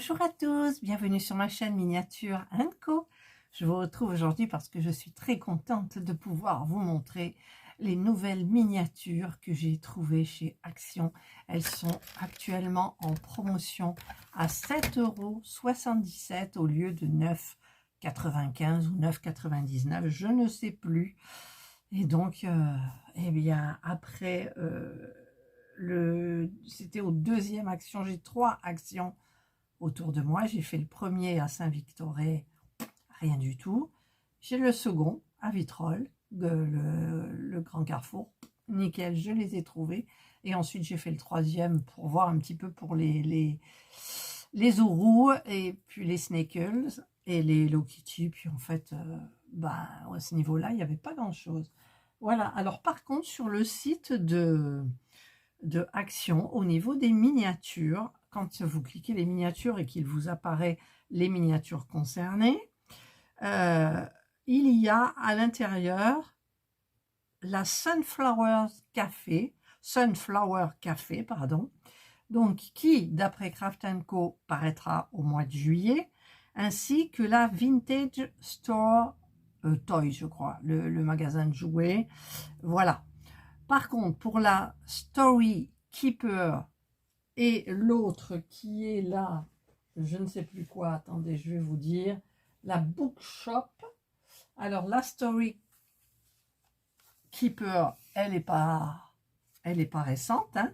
Bonjour à tous, bienvenue sur ma chaîne Miniature Co. Je vous retrouve aujourd'hui parce que je suis très contente de pouvoir vous montrer les nouvelles miniatures que j'ai trouvées chez Action. Elles sont actuellement en promotion à 7,77 € au lieu de 9,95 € ou 9,99 €, je ne sais plus. Et donc, eh bien, après, c'était au deuxième Action, j'ai 3 actions autour de moi. J'ai fait le premier à Saint-Victoré, rien du tout. J'ai le second à Vitrolles, le Grand Carrefour, nickel, je les ai trouvés. Et ensuite j'ai fait le troisième pour voir un petit peu pour les Ourous et puis les Snackles et les Hello Kitty. Puis en fait, à ce niveau-là, il n'y avait pas grand-chose. Voilà, alors par contre, sur le site de Action, au niveau des miniatures, quand vous cliquez les miniatures et qu'il vous apparaît les miniatures concernées, il y a à l'intérieur la Sunflower Café, pardon, donc qui, d'après Craft & Co, paraîtra au mois de juillet, ainsi que la Vintage Store Toys, je crois, le magasin de jouets, voilà. Par contre, pour la Story Keeper et l'autre qui est là, je ne sais plus quoi, attendez, je vais vous dire, la Bookshop. Alors, la Story Keeper, elle n'est pas récente, hein.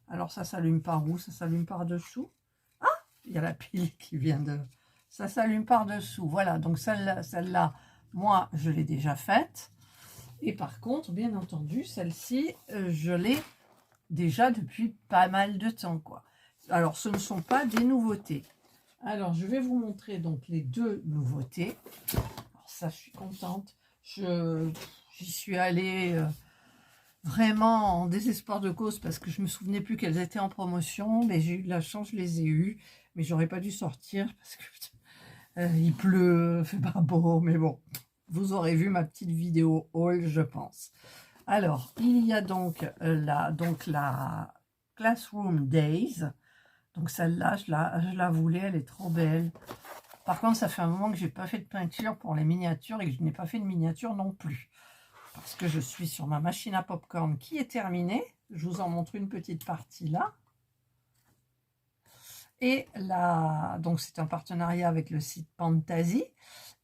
Alors, ça s'allume par où? Ça s'allume par dessous. Ah, il y a la pile qui vient de... Ça s'allume par dessous. Voilà, donc celle-là, moi, je l'ai déjà faite. Et par contre, bien entendu, celle-ci, je l'ai déjà depuis pas mal de temps, quoi. Alors, ce ne sont pas des nouveautés. Alors, je vais vous montrer donc les deux nouveautés. Alors, ça, je suis contente. J'y suis allée vraiment en désespoir de cause parce que je me souvenais plus qu'elles étaient en promotion. Mais j'ai eu de la chance, je les ai eues. Mais j'aurais pas dû sortir parce que il pleut, fait pas beau, mais bon. Vous aurez vu ma petite vidéo haul, je pense. Alors, il y a donc la Classroom Days. Donc celle-là, je la voulais, elle est trop belle. Par contre, ça fait un moment que je n'ai pas fait de peinture pour les miniatures et que je n'ai pas fait de miniature non plus. Parce que je suis sur ma machine à popcorn qui est terminée. Je vous en montre une petite partie là. Et là, donc c'est un partenariat avec le site Pantasy.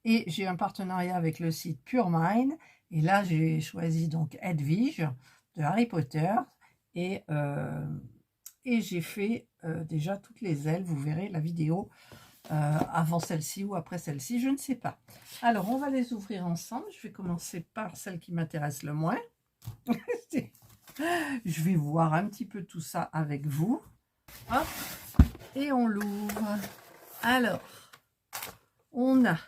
Et j'ai un partenariat avec le site Pure Mind. Et là, j'ai choisi donc Edwige de Harry Potter. Et j'ai fait déjà toutes les ailes. Vous verrez la vidéo avant celle-ci ou après celle-ci, je ne sais pas. Alors, on va les ouvrir ensemble. Je vais commencer par celle qui m'intéresse le moins. Je vais voir un petit peu tout ça avec vous. Hop, et on l'ouvre. Alors, on a...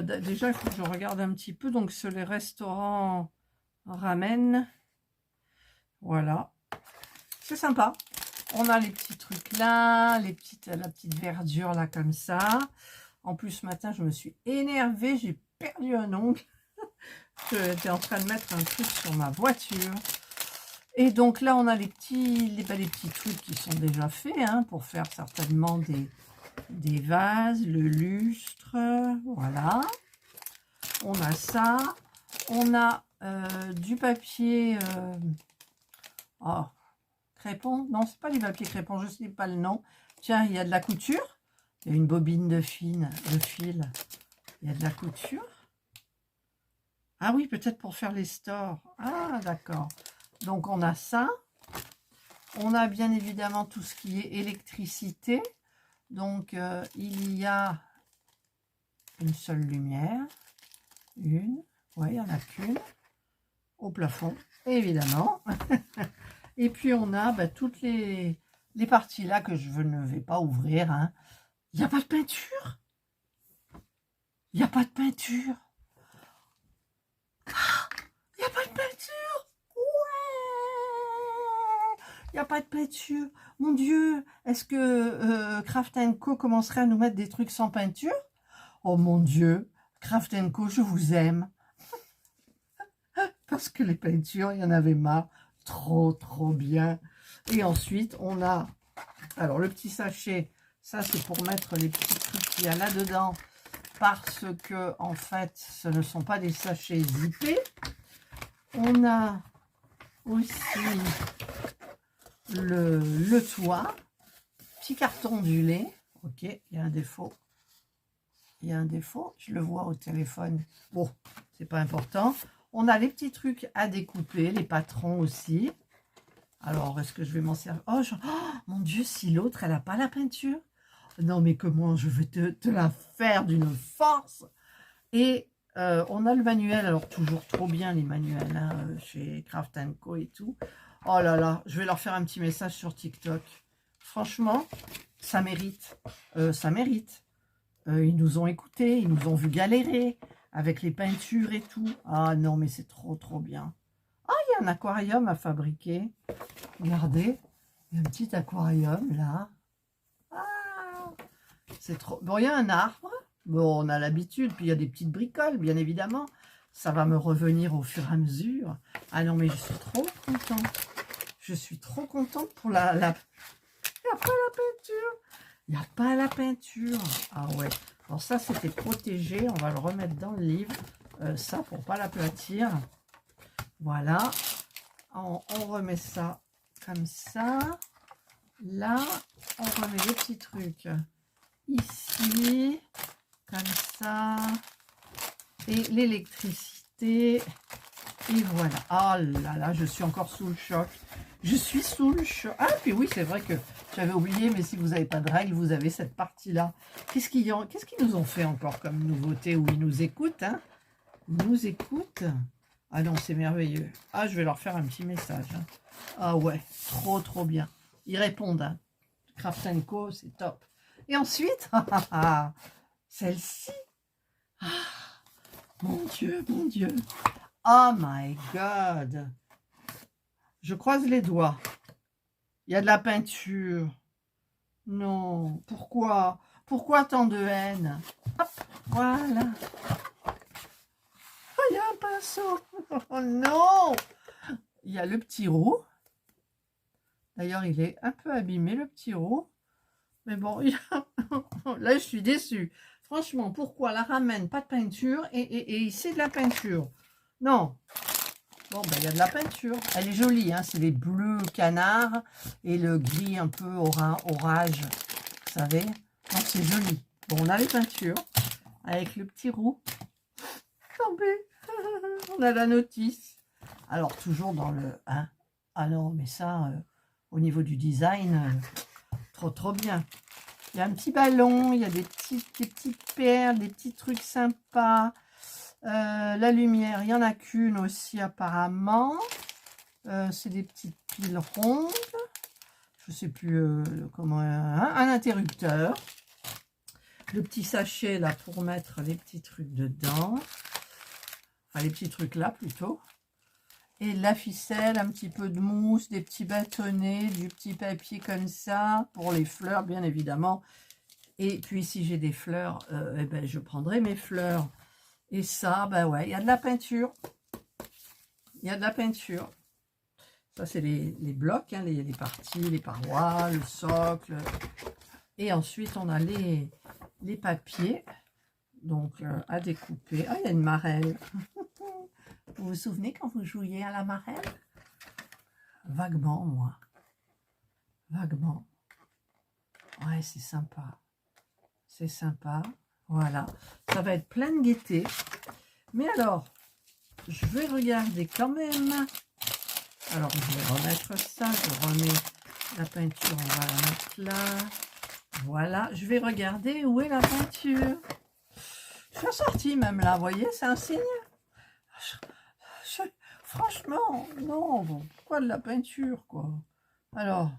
déjà, il faut que je regarde un petit peu. Donc, sur les restaurants ramen. Voilà. C'est sympa. On a les petits trucs là, la petite verdure là comme ça. En plus, ce matin, je me suis énervée. J'ai perdu un ongle. J'étais en train de mettre un truc sur ma voiture. Et donc là, on a les petits trucs qui sont déjà faits, hein, pour faire certainement des vases, le lustre, voilà. On a ça. On a du papier... oh, crépon. Non, c'est pas du papier crépon, je ne sais pas le nom. Tiens, il y a de la couture. Il y a une bobine de fil. Il y a de la couture. Ah oui, peut-être pour faire les stores. Ah, d'accord. Donc, on a ça. On a bien évidemment tout ce qui est électricité. Donc, il y a une seule lumière. Une. Oui, il n'y en a qu'une. Au plafond, évidemment. Et puis, on a toutes les parties là que je ne vais pas ouvrir. Hein. Il n'y a pas de peinture. Il n'y a pas de peinture. Il n'y a pas de peinture. Ouais. Il n'y a pas de peinture. Mon Dieu, est-ce que Craft & Co commencerait à nous mettre des trucs sans peinture? Oh mon Dieu, Craft & Co, je vous aime. Parce que les peintures, il y en avait marre. Trop bien. Et ensuite, on a... Alors, le petit sachet, Ça, c'est pour mettre les petits trucs qu'il y a là-dedans. Parce que, en fait, ce ne sont pas des sachets zippés. On a aussi le toit. Petit carton du lait. Ok, il y a un défaut. Il y a un défaut. Je le vois au téléphone. Bon, c'est pas important. On a les petits trucs à découper. Les patrons aussi. Alors, est-ce que je vais m'en servir? Oh, mon Dieu, si l'autre, elle n'a pas la peinture. Non, mais comment je vais te la faire d'une force. Et on a le manuel. Alors, toujours trop bien les manuels hein, chez Craft & Co et tout. Oh là là, je vais leur faire un petit message sur TikTok. Franchement, ça mérite. Ça mérite. Ils nous ont écoutés, ils nous ont vu galérer avec les peintures et tout. Ah non, mais c'est trop, trop bien. Ah, il y a un aquarium à fabriquer. Regardez, il y a un petit aquarium là. Ah, c'est trop... Bon, il y a un arbre. Bon, on a l'habitude. Puis il y a des petites bricoles, bien évidemment. Ça va me revenir au fur et à mesure. Ah non, mais je suis trop contente. Je suis trop contente pour la... Il n'y a pas la peinture. Il n'y a pas la peinture. Ah ouais. Alors ça, c'était protégé. On va le remettre dans le livre. Ça, pour pas l'aplatir. Voilà. On remet ça comme ça. Là, on remet les petits trucs. Ici. Comme ça. Et l'électricité. Et voilà. Ah là là, je suis encore sous le choc. Je suis sous le choc. Ah, puis oui, c'est vrai que j'avais oublié, mais si vous n'avez pas de règles, vous avez cette partie-là. Qu'est-ce qu'ils nous ont fait encore comme nouveauté? Où ils nous écoutent, hein? Ils nous écoutent. Ah non, c'est merveilleux. Ah, je vais leur faire un petit message. Hein. Ah ouais, trop, trop bien. Ils répondent. Hein. Craft & Co, c'est top. Et ensuite, celle-ci. Ah, mon Dieu, mon Dieu. Oh my God. Je croise les doigts. Il y a de la peinture. Non. Pourquoi? Pourquoi tant de haine? Hop, voilà. Oh, il y a un pinceau. Oh non. Il y a le petit roux. D'ailleurs, il est un peu abîmé, le petit roux. Mais bon, là, je suis déçue. Franchement, pourquoi la ramène pas de peinture et ici de la peinture? Non. Bon, ben, il y a de la peinture. Elle est jolie, hein. C'est les bleus canards et le gris un peu orage, vous savez. Donc, c'est joli. Bon, on a les peintures avec le petit roux. On a la notice. Alors, toujours dans le... Hein. Ah non, mais ça, au niveau du design, trop, trop bien. Il y a un petit ballon, il y a des petites perles, des petits trucs sympas. La lumière, il n'y en a qu'une aussi apparemment. C'est des petites piles rondes. Je ne sais plus comment... un interrupteur. Le petit sachet là pour mettre les petits trucs dedans. Enfin, les petits trucs là plutôt. Et la ficelle, un petit peu de mousse, des petits bâtonnets, du petit papier comme ça, pour les fleurs, bien évidemment. Et puis, si j'ai des fleurs, eh ben, je prendrai mes fleurs. Et ça, ben ouais, il y a de la peinture. Il y a de la peinture. Ça, c'est les blocs, hein, les parties, les parois, le socle. Et ensuite, on a les papiers. Donc, à découper. Ah, il y a une marelle. Vous vous souvenez quand vous jouiez à la marelle? Vaguement, moi. Vaguement. Ouais, c'est sympa. C'est sympa. Voilà. Ça va être plein de gaieté. Mais alors, je vais regarder quand même. Alors, je vais remettre ça. Je remets la peinture. On va la mettre là. Voilà. Je vais regarder où est la peinture. Je suis sortie même là. Vous voyez, c'est un signe. Franchement, non, bon, pourquoi de la peinture, quoi? Alors,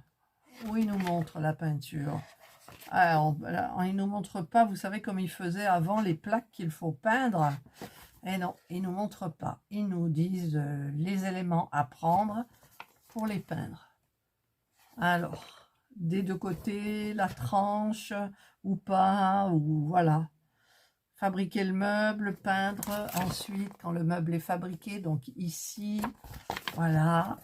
où il nous montre la peinture? Alors, il ne nous montre pas, vous savez comme il faisait avant, les plaques qu'il faut peindre. Et non, il ne nous montre pas. Ils nous disent les éléments à prendre pour les peindre. Alors, des deux côtés, la tranche, ou pas, ou voilà. Fabriquer le meuble, peindre, ensuite quand le meuble est fabriqué, donc ici, voilà,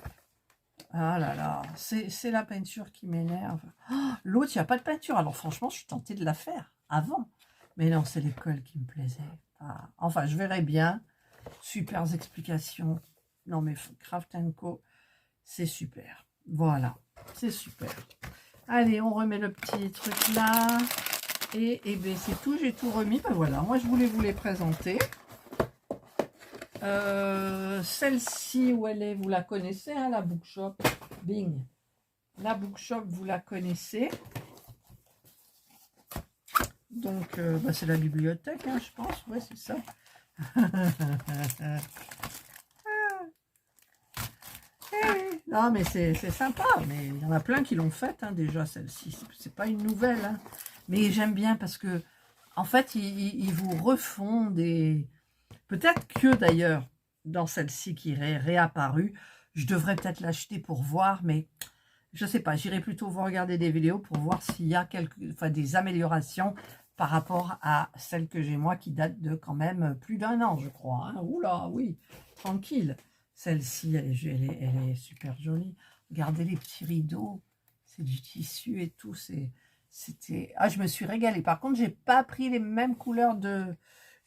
Ah là là, c'est la peinture qui m'énerve. Oh, l'autre, il n'y a pas de peinture. Alors franchement, je suis tentée de la faire avant. Mais non, c'est l'école qui me plaisait. Ah, enfin, je verrai bien. Super explications. Non mais Craft Co, c'est super. Voilà, c'est super. Allez, on remet le petit truc là. Et ben c'est tout, j'ai tout remis. Ben voilà, moi je voulais vous les présenter. Celle-ci, où elle est, vous la connaissez, hein, la Bookshop. Bing. La Bookshop, vous la connaissez. Donc, bah, c'est la bibliothèque, hein, je pense. Ouais, c'est ça. Non, mais c'est sympa. Mais il y en a plein qui l'ont faite, hein, déjà, celle-ci. C'est pas une nouvelle. Hein. Mais j'aime bien parce que, en fait, ils vous refont des... Peut-être que, d'ailleurs, dans celle-ci qui est réapparue, je devrais peut-être l'acheter pour voir, mais je sais pas. J'irai plutôt vous regarder des vidéos pour voir s'il y a des améliorations par rapport à celle que j'ai moi qui date de quand même plus d'1 an, je crois. Hein. Oula, oui, tranquille. Celle-ci, elle est super jolie. Regardez les petits rideaux. C'est du tissu et tout. C'était... Ah, je me suis régalée. Par contre, j'ai pas pris les mêmes couleurs de...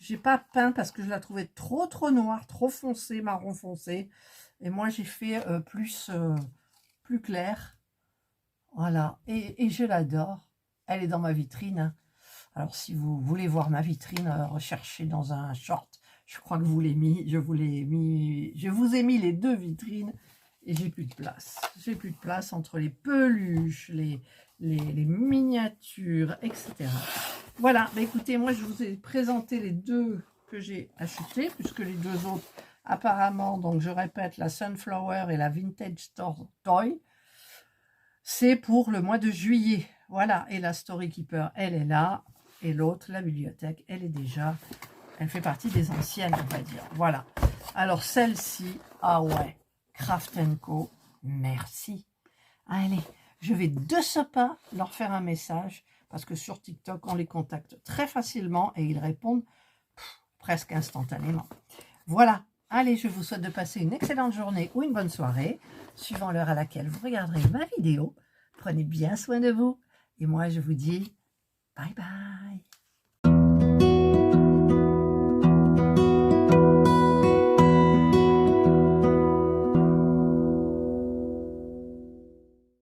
J'ai pas peint parce que je la trouvais trop noire, trop foncée, marron foncé. Et moi, j'ai fait plus clair. Voilà. Et je l'adore. Elle est dans ma vitrine. Hein. Alors, si vous voulez voir ma vitrine, recherchez dans un short. Je crois que vous l'ai mis. Je vous ai mis les deux vitrines et j'ai plus de place. J'ai plus de place entre les peluches, les miniatures, etc. Voilà. Bah, écoutez, moi, je vous ai présenté les deux que j'ai achetés, puisque les deux autres, apparemment, donc je répète, la Sunflower et la Vintage Store Toy, c'est pour le mois de juillet. Voilà. Et la Story Keeper, elle est là. Et l'autre, la bibliothèque, elle est déjà... Elle fait partie des anciennes, on va dire. Voilà. Alors, celle-ci, ah ouais, Craft Co, merci. Allez, je vais de ce pas leur faire un message, parce que sur TikTok, on les contacte très facilement et ils répondent presque instantanément. Voilà. Allez, je vous souhaite de passer une excellente journée ou une bonne soirée, suivant l'heure à laquelle vous regarderez ma vidéo. Prenez bien soin de vous. Et moi, je vous dis bye bye.